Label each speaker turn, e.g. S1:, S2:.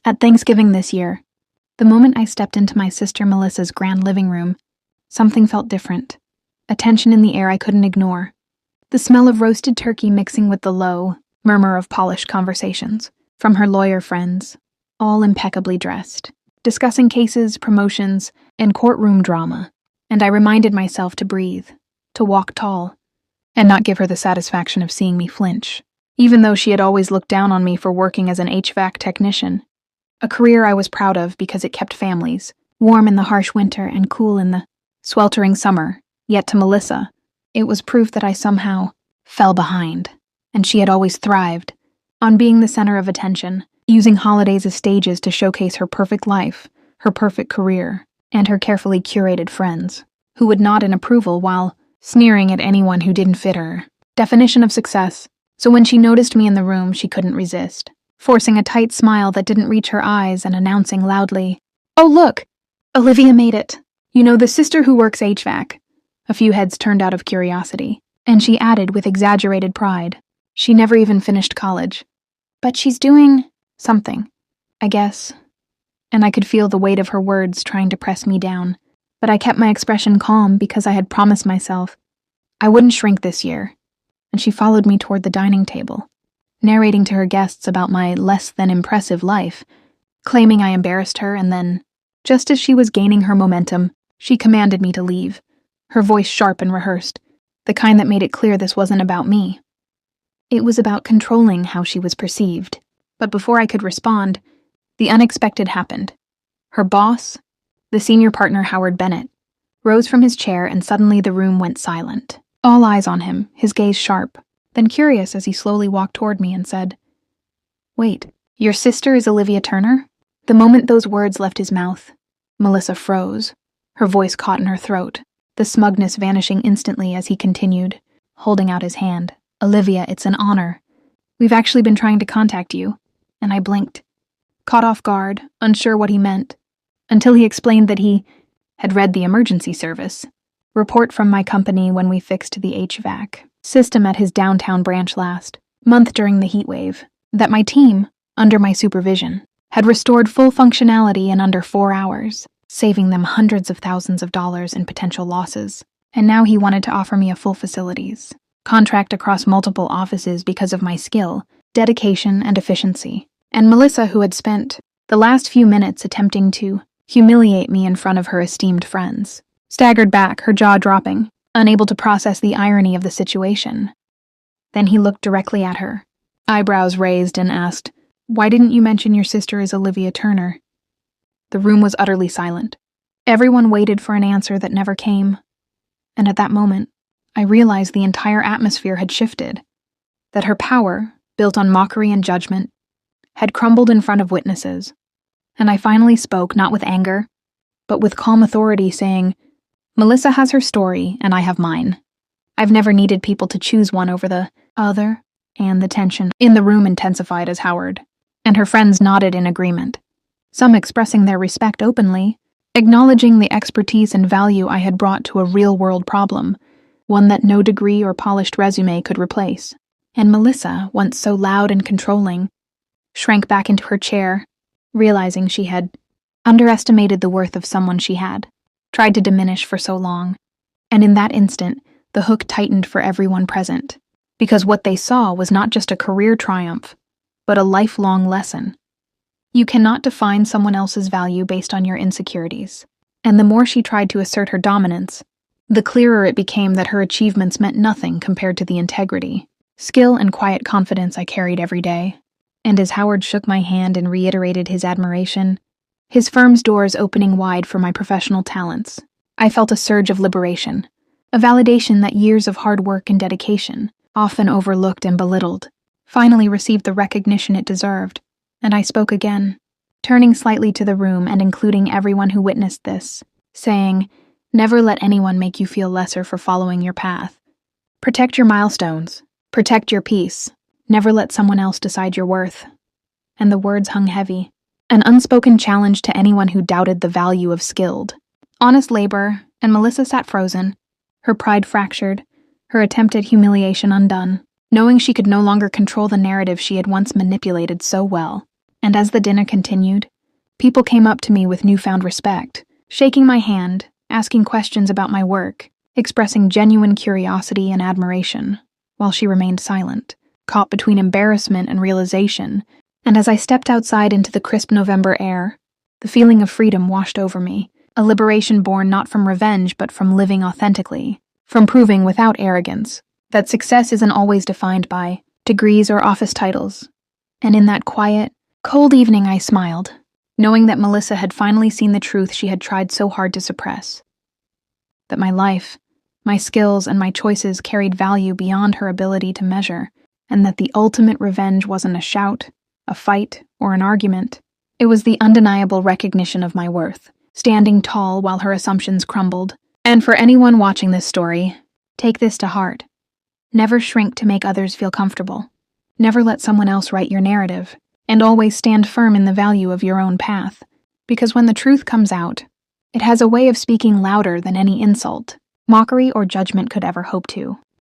S1: At Thanksgiving this year, the moment I stepped into my sister Melissa's grand living room, something felt different. A tension in the air I couldn't ignore. The smell of roasted turkey mixing with the low murmur of polished conversations from her lawyer friends, all impeccably dressed, discussing cases, promotions, and courtroom drama. And I reminded myself to breathe, to walk tall, and not give her the satisfaction of seeing me flinch, even though she had always looked down on me for working as an HVAC technician. A career I was proud of because it kept families warm in the harsh winter and cool in the sweltering summer. Yet to Melissa, it was proof that I somehow fell behind, and she had always thrived on being the center of attention, using holidays as stages to showcase her perfect life, her perfect career, and her carefully curated friends, who would nod in approval while sneering at anyone who didn't fit her definition of success. So when she noticed me in the room, she couldn't resist, forcing a tight smile that didn't reach her eyes and announcing loudly, "Oh, look! Olivia made it. You know, the sister who works HVAC." A few heads turned out of curiosity, and she added with exaggerated pride, "She never even finished college. But she's doing something, I guess." And I could feel the weight of her words trying to press me down, but I kept my expression calm because I had promised myself I wouldn't shrink this year. And she followed me toward the dining table, narrating to her guests about my less-than-impressive life, claiming I embarrassed her, and then, just as she was gaining her momentum, she commanded me to leave, her voice sharp and rehearsed, the kind that made it clear this wasn't about me. It was about controlling how she was perceived. But before I could respond, the unexpected happened. Her boss, the senior partner Howard Bennett, rose from his chair and suddenly the room went silent. All eyes on him, his gaze sharp, then curious as he slowly walked toward me and said, "Wait, your sister is Olivia Turner?" The moment those words left his mouth, Melissa froze, her voice caught in her throat, the smugness vanishing instantly as he continued, holding out his hand. "Olivia, it's an honor. We've actually been trying to contact you." And I blinked, caught off guard, unsure what he meant, until he explained that he had read the emergency service report from my company when we fixed the HVAC system at his downtown branch last month during the heat wave, that my team, under my supervision, had restored full functionality in under 4 hours, saving them hundreds of thousands of dollars in potential losses. And now he wanted to offer me a full facilities contract across multiple offices because of my skill, dedication, and efficiency. And Melissa, who had spent the last few minutes attempting to humiliate me in front of her esteemed friends, staggered back, her jaw dropping, unable to process the irony of the situation. Then he looked directly at her, eyebrows raised, and asked, "Why didn't you mention your sister is Olivia Turner?" The room was utterly silent. Everyone waited for an answer that never came. And at that moment, I realized the entire atmosphere had shifted, that her power, built on mockery and judgment, had crumbled in front of witnesses. And I finally spoke, not with anger, but with calm authority, saying, "Melissa has her story, and I have mine. I've never needed people to choose one over the other," and the tension in the room intensified as Howard and her friends nodded in agreement, some expressing their respect openly, acknowledging the expertise and value I had brought to a real-world problem, one that no degree or polished resume could replace. And Melissa, once so loud and controlling, shrank back into her chair, realizing she had underestimated the worth of someone she had tried to diminish for so long. And in that instant, the hook tightened for everyone present, because what they saw was not just a career triumph, but a lifelong lesson. You cannot define someone else's value based on your insecurities. And the more she tried to assert her dominance, the clearer it became that her achievements meant nothing compared to the integrity, skill, and quiet confidence I carried every day. And as Howard shook my hand and reiterated his admiration, his firm's doors opening wide for my professional talents, I felt a surge of liberation, a validation that years of hard work and dedication, often overlooked and belittled, finally received the recognition it deserved. And I spoke again, turning slightly to the room and including everyone who witnessed this, saying, "Never let anyone make you feel lesser for following your path. Protect your milestones. Protect your peace. Never let someone else decide your worth." And the words hung heavy, an unspoken challenge to anyone who doubted the value of skilled, honest labor. And Melissa sat frozen, her pride fractured, her attempted humiliation undone, knowing she could no longer control the narrative she had once manipulated so well. And as the dinner continued, people came up to me with newfound respect, shaking my hand, asking questions about my work, expressing genuine curiosity and admiration, while she remained silent, caught between embarrassment and realization. And as I stepped outside into the crisp November air, the feeling of freedom washed over me, a liberation born not from revenge but from living authentically, from proving without arrogance that success isn't always defined by degrees or office titles. And in that quiet, cold evening I smiled, knowing that Melissa had finally seen the truth she had tried so hard to suppress. That my life, my skills, and my choices carried value beyond her ability to measure, and that the ultimate revenge wasn't a shout, a fight, or an argument. It was the undeniable recognition of my worth, standing tall while her assumptions crumbled. And for anyone watching this story, take this to heart. Never shrink to make others feel comfortable. Never let someone else write your narrative, and always stand firm in the value of your own path, because when the truth comes out, it has a way of speaking louder than any insult, mockery, or judgment could ever hope to.